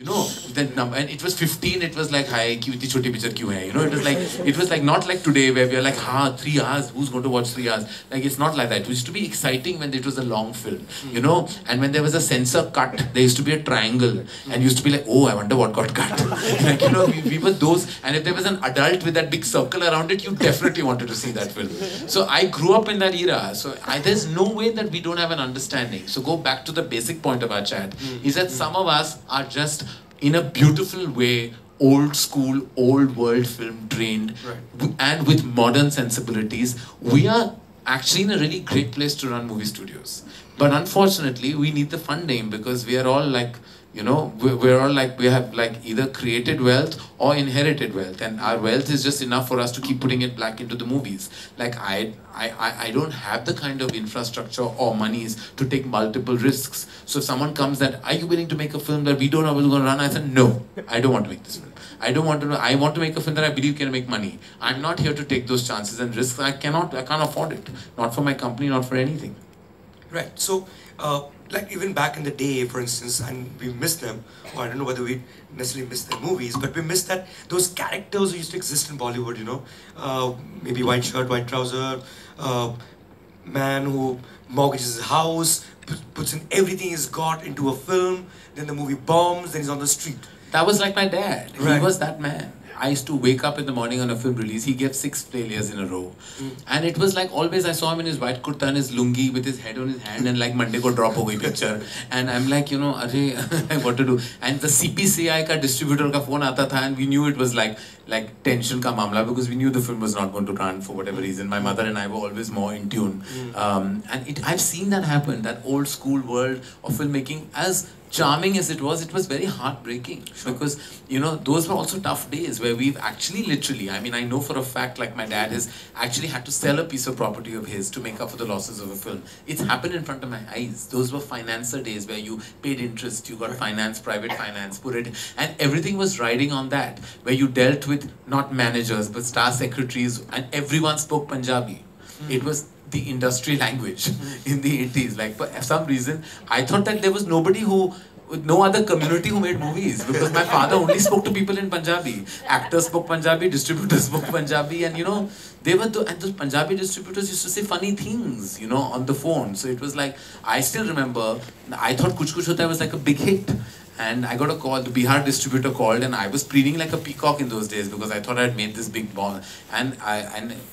You know, the number, and it was 15, it was like, hi, kyun itni choti picture kyun hai? You know, it was like not like today where we are like, 3 hours, who's going to watch 3 hours? Like, it's not like that. It used to be exciting when it was a long film, you know, and when there was a censor cut, there used to be a triangle, and used to be like, oh, I wonder what got cut. Like, you know, we were those, and if there was an adult with that big circle around it, you definitely wanted to see that film. So I grew up in that era, so there's no way that we don't have an understanding. So go back to the basic point of our chat, is that some of us are just in a beautiful way, old school, old world film trained, and with modern sensibilities. We are actually in a really great place to run movie studios. But unfortunately, we need the funding because we are all like, you know, we're all like, we have like either created wealth or inherited wealth, and our wealth is just enough for us to keep putting it back into the movies. Like I don't have the kind of infrastructure or monies to take multiple risks. So if someone comes that, are you willing to make a film that we don't know what's going to run? I said, no, I don't want to make this film. I don't want to. I want to make a film that I believe can make money. I'm not here to take those chances and risks. I can't afford it. Not for my company, not for anything. Right. So, like even back in the day, for instance, and we miss them, or I don't know whether we necessarily miss their movies, but we miss that those characters who used to exist in Bollywood, you know, maybe white shirt, white trouser, man who mortgages his house, puts in everything he's got into a film, then the movie bombs, then he's on the street. That was like my dad. Right. He was that man. I used to wake up in the morning on a film release. He gave 6 failures in a row. And it was like always I saw him in his white kurta and his lungi with his head on his hand and like Monday ko drop ho gayi picture. And I'm like, you know, what to do? And the CPCI ka distributor ka phone aata tha, and we knew it was like tension ka mamla because we knew the film was not going to run for whatever reason. My mother and I were always more in tune. I've seen that happen, that old school world of filmmaking. As charming as it was very heartbreaking. Sure. Because, you know, those were also tough days where we've actually literally, I mean, I know for a fact, like my dad has actually had to sell a piece of property of his to make up for the losses of a film. It's happened in front of my eyes. Those were financer days where you paid interest, you got finance, private finance, put it, and everything was riding on that, where you dealt with not managers, but star secretaries, and everyone spoke Punjabi. It was the industry language in the 80s. Like, for some reason, I thought that there was nobody no other community who made movies, because my father only spoke to people in Punjabi. Actors spoke Punjabi, distributors spoke Punjabi, and you know, and those Punjabi distributors used to say funny things, you know, on the phone. So it was like, I still remember, I thought Kuch Kuch Hota was like a big hit. And I got a call, the Bihar distributor called, and I was preening like a peacock in those days because I thought I had made this big ball. And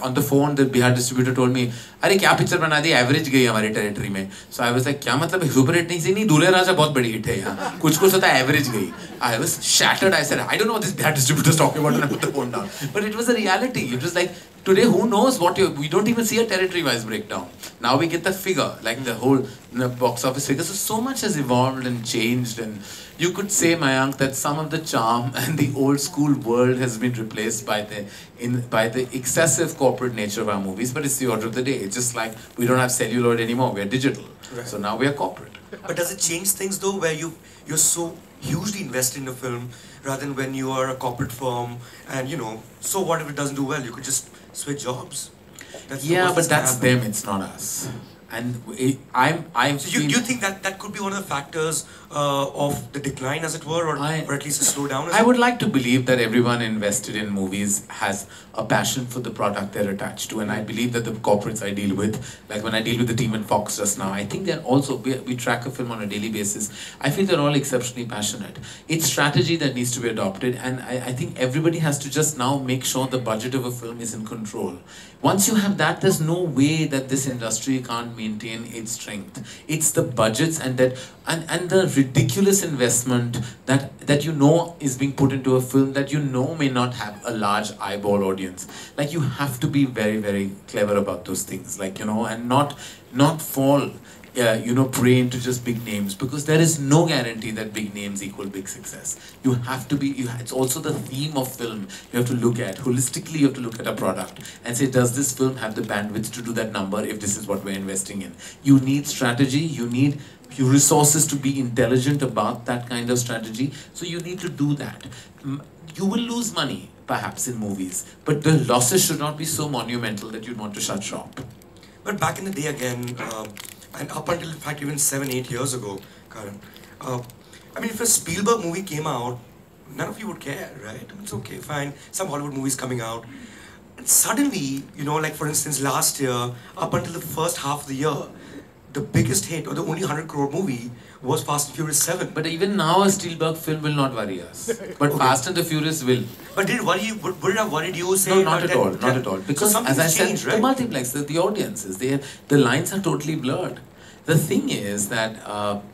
on the phone, the Bihar distributor told me, "Arey, kya picture bana di? Average gayi hamare territory mein." So I was like, "Kya matlab? Super hit nahi? Nahi, Dulhe Raja bahut badi hit hai yahan. Kuch kuch hota average gayi." I was shattered. I said, "I don't know what this Bihar distributor is talking about," and I put the phone down. But it was a reality. It was like, today, who knows what we don't even see a territory-wise breakdown. Now we get the figure, like the whole box office figure. So much has evolved and changed, and you could say, Mayank, that some of the charm and the old school world has been replaced by the excessive corporate nature of our movies. But it's the order of the day. It's just like we don't have celluloid anymore. We're digital. Right. So now we are corporate. But does it change things though, where you're so hugely invested in a film rather than when you are a corporate firm and you know, so what if it doesn't do well? You could just switch jobs. Yeah, but that's them. It's not us. And So you think that could be one of the factors of the decline, as it were, or at least a slowdown? I would like to believe that everyone invested in movies has a passion for the product they're attached to, and I believe that the corporates I deal with, like when I deal with the team in Fox just now, I think they're also, we track a film on a daily basis, I feel they're all exceptionally passionate. It's strategy that needs to be adopted, and I think everybody has to just now make sure the budget of a film is in control. Once you have that, there's no way that this industry can't maintain its strength. It's the budgets and the ridiculous investment that you know is being put into a film that you know may not have a large eyeball audience. Like, you have to be very, very clever about those things, like, you know, and not fall prey into just big names, because there is no guarantee that big names equal big success. You have to be, it's also the theme of film you have to look at. Holistically, you have to look at a product and say, does this film have the bandwidth to do that number if this is what we're investing in? You need strategy, you need your resources to be intelligent about that kind of strategy, so you need to do that. You will lose money, perhaps, in movies, but the losses should not be so monumental that you'd want to shut shop. But back in the day again, and up until, in fact, even 7-8 years ago, Karan, I mean, if a Spielberg movie came out, none of you would care, right? I mean, it's okay, fine. Some Hollywood movies coming out. And suddenly, like for instance, last year, up until the first half of the year, the biggest hit, or the only 100 crore movie, was Fast and Furious 7. But even now, a Spielberg film will not worry us. But okay. Fast and the Furious will. But did it worry you? Would it have worried you? Say, no, not at all. Not at all. Because so as I said, right? The multiplex, the audiences, the lines are totally blurred. The thing is that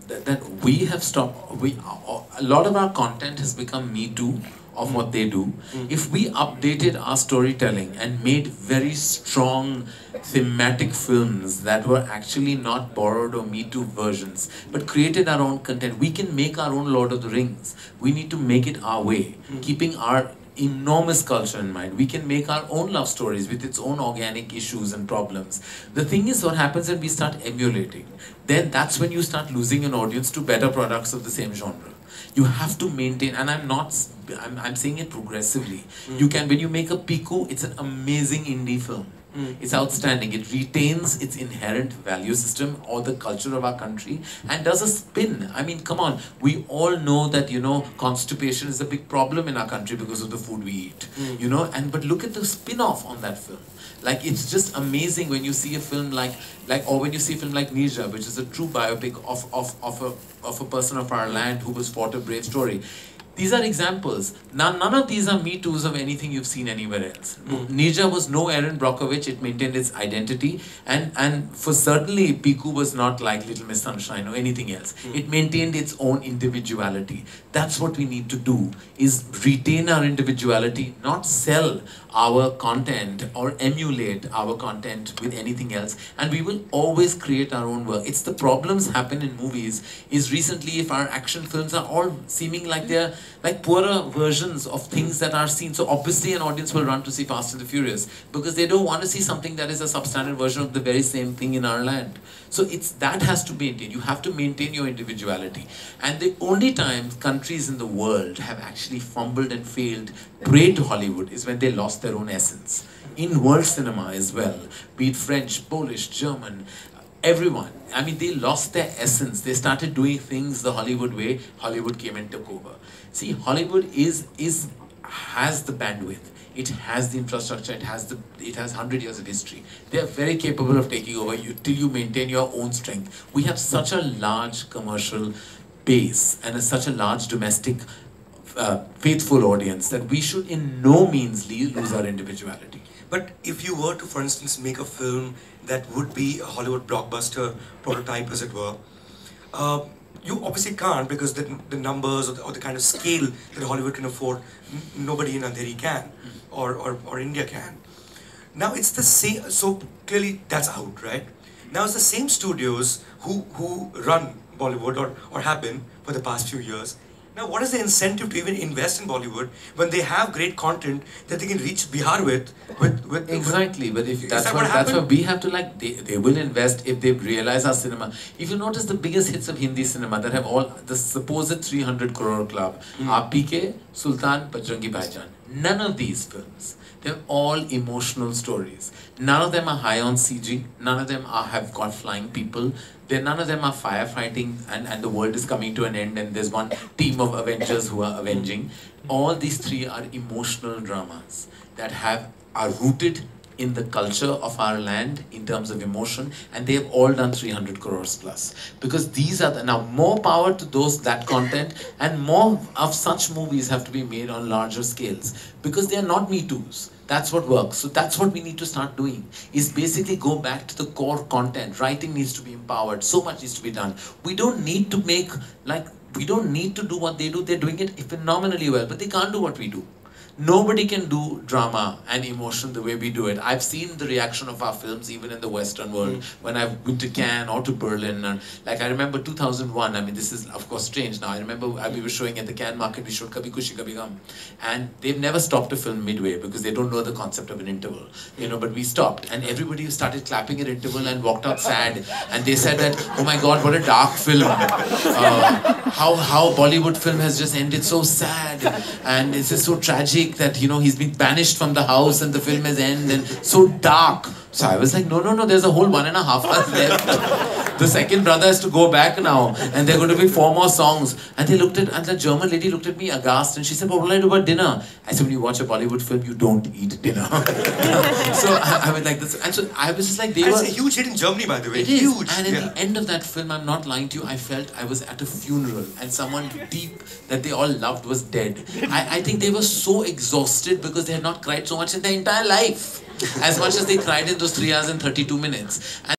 that we have stopped. A lot of our content has become Me Too of what they do. If we updated our storytelling and made very strong thematic films that were actually not borrowed or Me Too versions, but created our own content, we can make our own Lord of the Rings. We need to make it our way, keeping our enormous culture in mind. We can make our own love stories with its own organic issues and problems. The thing is, what happens when we start emulating, then that's when you start losing an audience to better products of the same genre. You have to maintain, and I'm saying it progressively. You can, when you make a Piku, it's an amazing indie film. It's outstanding. It retains its inherent value system or the culture of our country and does a spin. I mean, come on. We all know that, constipation is a big problem in our country because of the food we eat. But look at the spin-off on that film. Like, it's just amazing when you see a film or when you see a film like Nirja, which is a true biopic of a person of our land who was fought a brave story. These are examples. None of these are Me Toos of anything you've seen anywhere else. Nirja was no Erin Brockovich. It maintained its identity. And for certainly, Piku was not like Little Miss Sunshine or anything else. It maintained its own individuality. That's what we need to do, is retain our individuality, not sell our content or emulate our content with anything else. And we will always create our own work. It's the problems happen in movies is recently if our action films are all seeming like they're like poorer versions of things that are seen. So obviously an audience will run to see Fast and the Furious because they don't want to see something that is a substandard version of the very same thing in our land. So that has to be maintained. You have to maintain your individuality. And the only time countries in the world have actually fumbled and failed prey to Hollywood is when they lost their own essence. In world cinema as well, be it French, Polish, German, everyone. I mean, they lost their essence. They started doing things the Hollywood way. Hollywood came and took over. See, Hollywood has the bandwidth. It has the infrastructure. It has 100 years of history. They are very capable of taking over you till you maintain your own strength. We have such a large commercial base and such a large domestic faithful audience that we should in no means lose our individuality. But if you were to, for instance, make a film that would be a Hollywood blockbuster prototype, as it were, you obviously can't because the numbers or the kind of scale that Hollywood can afford, nobody in Andheri can, or India can. Now it's the same, so clearly that's out, right? Now it's the same studios who run Bollywood or have been for the past few years. Now, what is the incentive to even invest in Bollywood when they have great content that they can reach Bihar with exactly, but if that's what we have to like. They will invest if they realize our cinema. If you notice the biggest hits of Hindi cinema that have all the supposed 300 crore club are PK, Sultan, Bajrangi Bhaijaan. None of these films. They're all emotional stories. None of them are high on CG. None of them have got flying people. None of them are firefighting and the world is coming to an end and there's one team of Avengers who are avenging. All these three are emotional dramas that are rooted in the culture of our land in terms of emotion, and they have all done 300 crores plus. Because these are now more power to that content, and more of such movies have to be made on larger scales because they are not Me Toos. That's what works. So that's what we need to start doing, is basically go back to the core content. Writing needs to be empowered. So much needs to be done. We don't need to we don't need to do what they do. They're doing it phenomenally well, but they can't do what we do. Nobody can do drama and emotion the way we do it. I've seen the reaction of our films even in the Western world when I've been to Cannes or to Berlin. And like I remember 2001, I mean this is of course strange now. I remember we were showing at the Cannes market, we showed Kabhi Khushi Kabhi Gham. And they've never stopped a film midway because they don't know the concept of an interval. But we stopped and everybody started clapping at interval and walked out sad. And they said that, oh my God, what a dark film. How Bollywood film has just ended so sad. And this is so tragic. tragic that, you know, he's been banished from the house and the film has ended and so dark. So I was like, no, there's a whole 1.5 hours left. The second brother has to go back now and there are going to be 4 more songs. And they looked at, and the German lady looked at me aghast and she said, what will I do about dinner? I said, when you watch a Bollywood film, you don't eat dinner. So I was like this, and so I was just like, they were... It's a huge hit in Germany, by the way. It is. Huge. And at the end of that film, I'm not lying to you, I felt I was at a funeral and someone deep that they all loved was dead. I think they were so exhausted because they had not cried so much in their entire life. As much as they cried in those 3 hours and 32 minutes. And